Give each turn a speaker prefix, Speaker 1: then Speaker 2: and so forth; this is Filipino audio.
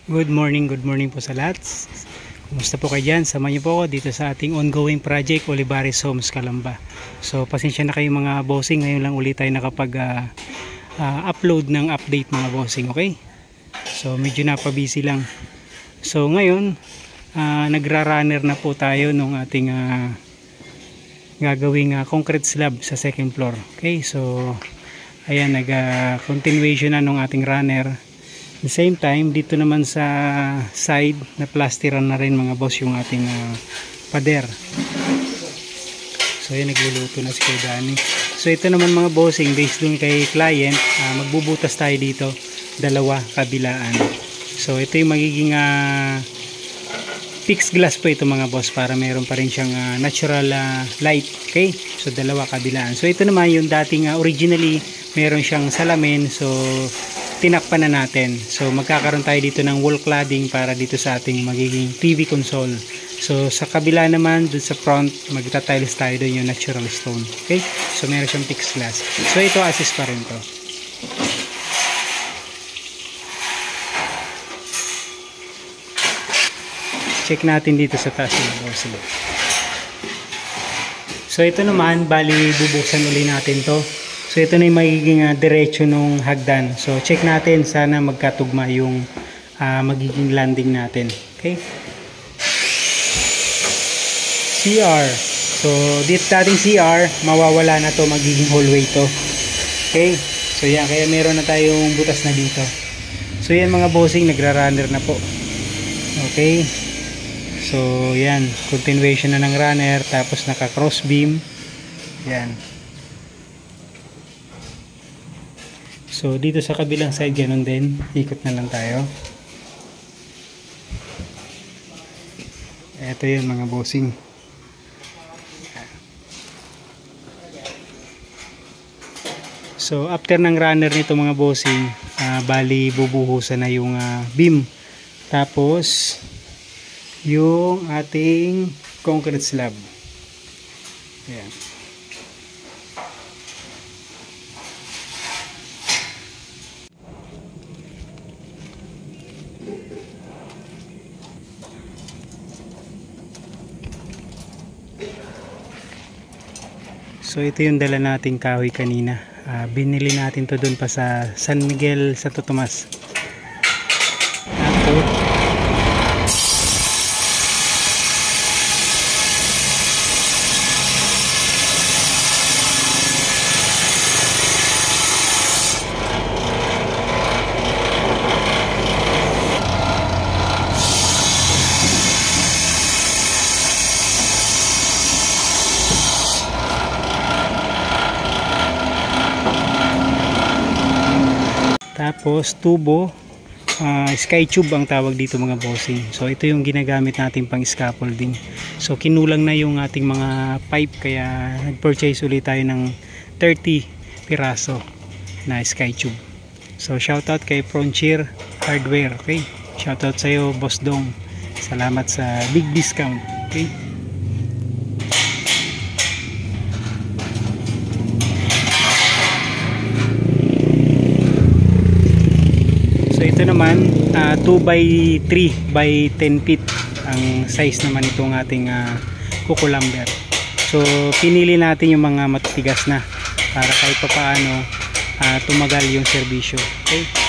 Speaker 1: Good morning po sa lahat. Kumusta po kayo dyan? Samahan niyo po ako dito sa ating ongoing project, Olivares Homes, Calamba. So, pasensya na kayo mga bossing. Ngayon lang ulit tayo nakapag-upload ng update mga bossing, okay? So, medyo napabusy lang. So, ngayon, nagra-runner na po tayo nung ating gagawing concrete slab sa second floor. Okay, so, ayan, nag-continuation na nung ating runner. At the same time, dito naman sa side na plasteran na rin mga boss yung ating pader. So yan, nagluluto na si Kuya Danny. So ito naman mga bossing, based dun kay client, magbubutas tayo dito, dalawa kabilaan. So ito yung magiging fixed glass po ito mga boss, para meron pa rin siyang natural light. Okay, so dalawa kabilaan. So ito naman yung dating originally meron siyang salamin, so tinakpan na natin. So magkakaroon tayo dito ng wall cladding para dito sa ating magiging TV console. So sa kabila naman, dun sa front, magta-tiles tayo doon yung natural stone. Okay, so meron siyang fixed glass. So ito assist pa rin to. Check natin dito sa taas ng bossing. So ito naman, bali bubuksan uli natin to. So ito na yung magiging diretso nung hagdan. So check natin, sana magkatugma yung magiging landing natin. Okay? CR. So dito dating CR, mawawala na to, magiging hallway to. Okay? So yan, kaya meron na tayong butas na dito. So yan mga bossing, nagra-runner na po. Okay? So yan, continuation na ng runner, tapos naka cross beam. Yan. So dito sa kabilang side ganun din, ikot na lang tayo. Ito yun mga bossing. So after ng runner nito mga bossing, bali bubuhusan na yung beam. Tapos yung ating concrete slab. Ayan. So ito yung dala nating kahoy kanina. Binili natin to dun pa sa San Miguel, Santo Tomas. Tapos tubo, sky tube ang tawag dito mga bossing. So ito yung ginagamit natin pang scaffolding. So kinulang na yung ating mga pipe, kaya nag-purchase ulit tayo ng 30 piraso na sky tube. So shoutout kay Frontier Hardware. Okay, shoutout sa iyo Boss Dong, salamat sa big discount. Okay, ito naman 2 by 3 by 10 feet ang size naman itong ating kukulamber. So pinili natin yung mga matitigas na para kahit pa paano tumagal yung serbisyo. Okay.